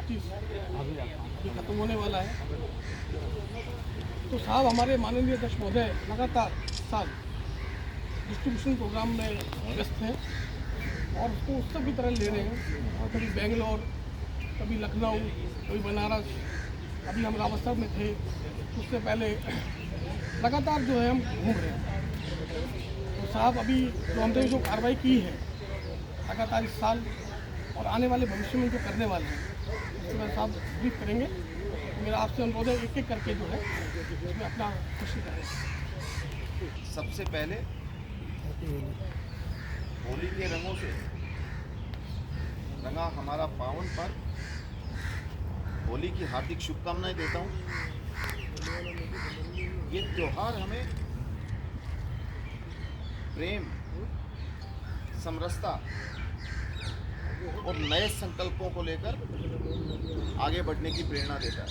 ये खत्म होने वाला है। तो साहब हमारे माननीय अध्यक्ष महोदय लगातार साल डिस्ट्रीब्यूशन प्रोग्राम में व्यस्त हैं और उसको उत्सव की तरह ले रहे हैं। और कभी बेंगलोर, कभी लखनऊ, कभी बनारस, अभी हम रावतसर में थे, उससे पहले लगातार जो है हम घूम रहे हैं। तो साहब अभी जो हमने जो कार्रवाई की है लगातार इस साल और आने वाले भविष्य में जो करने वाले हैं उसमें साहब ब्रीफ करेंगे। मेरा आपसे अनुरोध है एक एक करके जो है उसमें अपना खुशी करें। सबसे पहले होली के रंगों से रंगा हमारा पावन पर्व, होली की हार्दिक शुभकामनाएं देता हूँ। ये त्योहार हमें प्रेम, समरसता और नए संकल्पों को लेकर आगे बढ़ने की प्रेरणा देता है।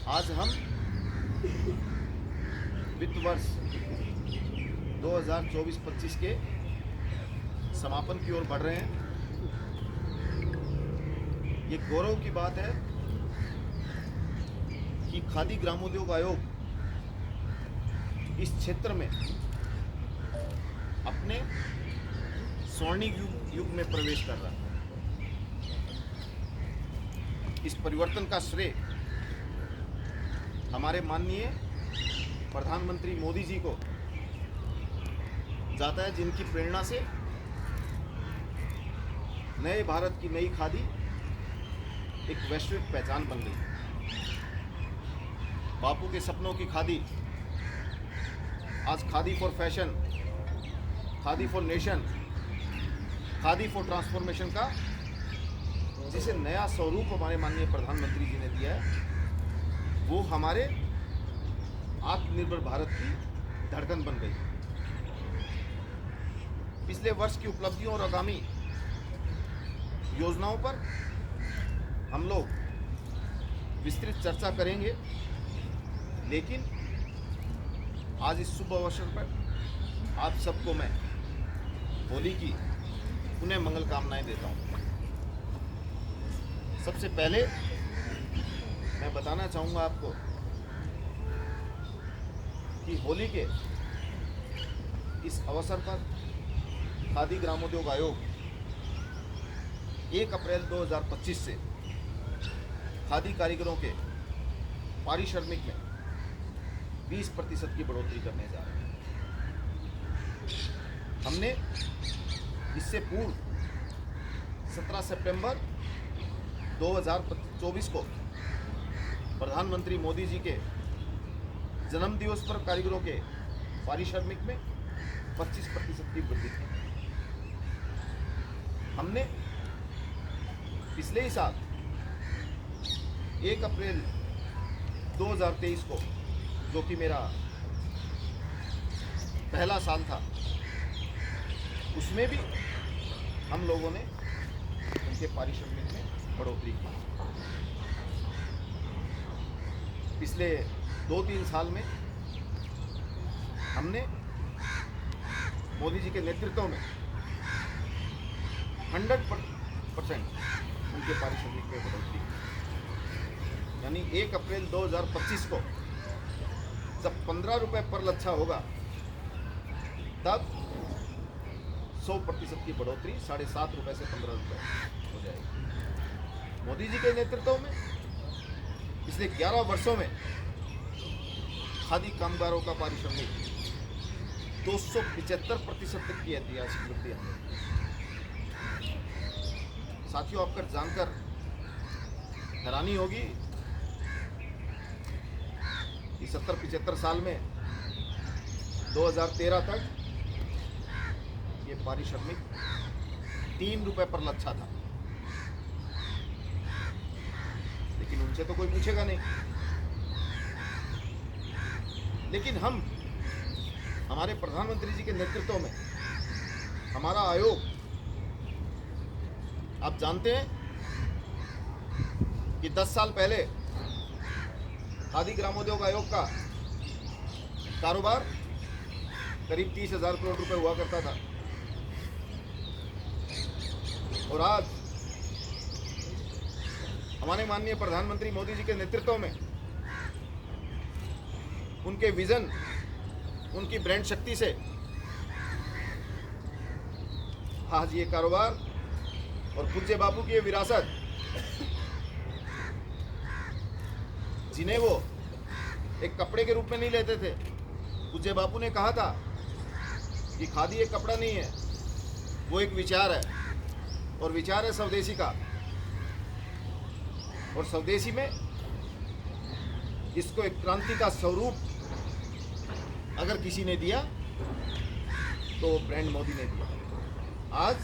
आज हम वित्त वर्ष 2024-25 के समापन की ओर बढ़ रहे हैं। ये गौरव की बात है कि खादी ग्रामोद्योग आयोग इस क्षेत्र में अपने स्वर्णिम युग में प्रवेश कर रहा है। इस परिवर्तन का श्रेय हमारे माननीय प्रधानमंत्री मोदी जी को जाता है, जिनकी प्रेरणा से नए भारत की नई खादी एक वैश्विक पहचान बन गई। बापू के सपनों की खादी आज khadi for fashion, khadi for nation, khadi for transformation का जिसे नया स्वरूप हमारे माननीय प्रधानमंत्री जी ने दिया है, वो हमारे आत्मनिर्भर भारत की धड़कन बन गई। पिछले वर्ष की उपलब्धियों और आगामी योजनाओं पर हम लोग विस्तृत चर्चा करेंगे, लेकिन आज इस शुभ अवसर पर आप सबको मैं होली की पुनः मंगल कामनाएं देता हूँ। सबसे पहले मैं बताना चाहूँगा आपको कि होली के इस अवसर पर खादी ग्रामोद्योग आयोग 1 अप्रैल 2025 से खादी कारीगरों के पारिश्रमिक में 20% की बढ़ोतरी करने जा रहे हैं। हमने इससे पूर्व 17 सितंबर 2024 को प्रधानमंत्री मोदी जी के जन्मदिवस पर कारीगरों के पारिश्रमिक में 25% की वृद्धि की। हमने पिछले ही साल 1 अप्रैल 2023 को, जो कि मेरा पहला साल था, उसमें भी हम लोगों ने उनके पारिश्रमिक में बढ़ोतरी की। पिछले 2-3 साल में हमने मोदी जी के नेतृत्व में 100% उनके पारिश्रमिक में बढ़ोतरी की। यानी 1 अप्रैल 2025 को जब 15 रुपये पर लच्छा होगा, तब 100% की बढ़ोतरी 7.5 रुपये से 15 रुपये हो जाएगी। मोदी जी के नेतृत्व में पिछले 11 वर्षों में खादी कामगारों का पारिश्रमिक 275% तक की ऐतिहासिक वृद्धि है। साथियों, आपको जानकर हैरानी होगी कि 70-75 साल में 2013 तक ये पारिश्रमिक 3 रुपये पर लच्छा था, लेकिन उनसे तो कोई पूछेगा नहीं। लेकिन हम हमारे प्रधानमंत्री जी के नेतृत्व में हमारा आयोग, आप जानते हैं कि 10 साल पहले खादी ग्रामोद्योग आयोग का कारोबार करीब 30,000 करोड़ रुपए हुआ करता था, और आज हमारे माननीय प्रधानमंत्री मोदी जी के नेतृत्व में, उनके विजन, उनकी ब्रांड शक्ति से आज ये कारोबार और पूज्य बापू की ये विरासत, जिन्हें वो एक कपड़े के रूप में नहीं लेते थे। पूज्य बापू ने कहा था कि खादी एक कपड़ा नहीं है, वो एक विचार है, और विचार है स्वदेशी का। और स्वदेशी में इसको एक क्रांति का स्वरूप अगर किसी ने दिया तो वो ब्रांड मोदी ने दिया। आज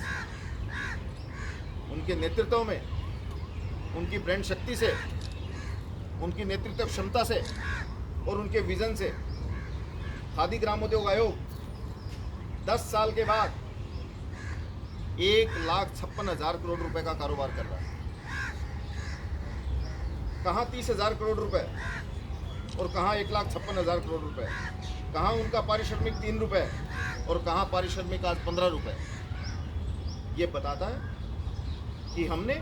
उनके नेतृत्व में, उनकी ब्रांड शक्ति से, उनकी नेतृत्व क्षमता से और उनके विजन से खादी ग्रामोद्योग आयोग 10 साल के बाद 1,56,000 करोड़ रुपए का कारोबार कर रहा है। कहाँ 30,000 करोड़ रुपए और कहाँ 1,56,000 करोड़ रुपए, कहाँ उनका पारिश्रमिक 3 रुपए और कहाँ पारिश्रमिक आज 15 रुपए। ये बताता है कि हमने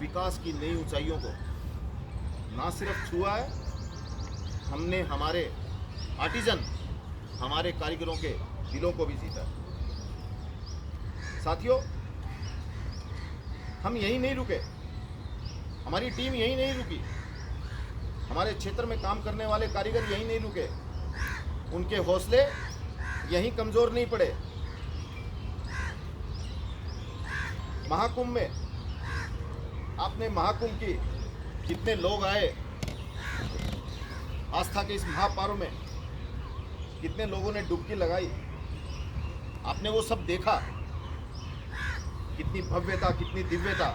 विकास की नई ऊंचाइयों को ना सिर्फ छुआ है, हमने हमारे आर्टिजन, हमारे कारीगरों के दिलों को भी जीता है। साथियों, हम यहीं नहीं रुके, हमारी टीम यहीं नहीं रुकी, हमारे क्षेत्र में काम करने वाले कारीगर यहीं नहीं रुके, उनके हौसले यहीं कमजोर नहीं पड़े। महाकुंभ में आपने महाकुंभ की जितने लोग आए, आस्था के इस महापर्व में कितने लोगों ने डुबकी लगाई, आपने वो सब देखा। कितनी भव्यता, कितनी दिव्यता,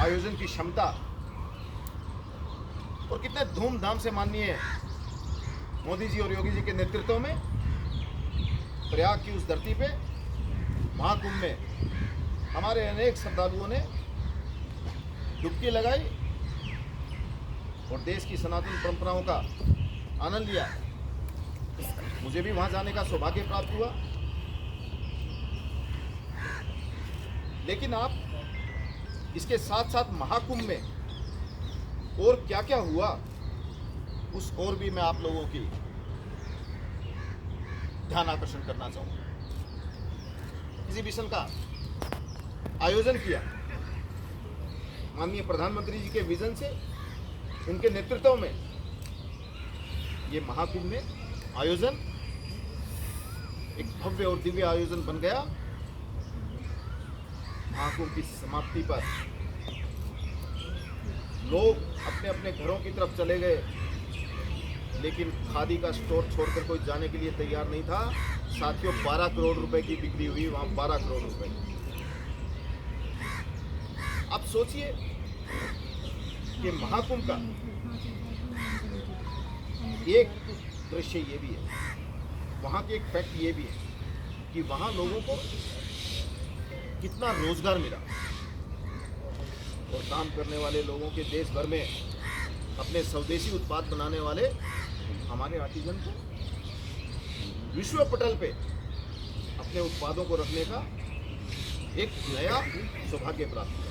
आयोजन की क्षमता, और कितने धूमधाम से माननीय मोदी जी और योगी जी के नेतृत्व में प्रयाग की उस धरती पे महाकुंभ में हमारे अनेक श्रद्धालुओं ने डुबकी लगाई और देश की सनातन परंपराओं का आनंद लिया। मुझे भी वहां जाने का सौभाग्य प्राप्त हुआ। लेकिन आप इसके साथ साथ महाकुंभ में और क्या क्या हुआ, उस और भी मैं आप लोगों की ध्यान आकर्षण करना चाहूंगा। एग्जीबिशन का आयोजन किया माननीय प्रधानमंत्री जी के विजन से, उनके नेतृत्व में ये महाकुंभ में आयोजन एक भव्य और दिव्य आयोजन बन गया। महाकुंभ की समाप्ति पर लोग अपने अपने घरों की तरफ चले गए, लेकिन खादी का स्टोर छोड़कर कोई जाने के लिए तैयार नहीं था। साथियों, 12 करोड़ रुपए की बिक्री हुई वहां, 12 करोड़ रुपए। आप सोचिए कि महाकुंभ का एक दृश्य ये भी है, वहाँ के एक फैक्ट ये भी है कि वहाँ लोगों को कितना रोजगार मिला, और काम करने वाले लोगों के देश भर में अपने स्वदेशी उत्पाद बनाने वाले हमारे आर्टिजन को विश्व पटल पे अपने उत्पादों को रखने का एक नया सौभाग्य प्राप्त हुआ।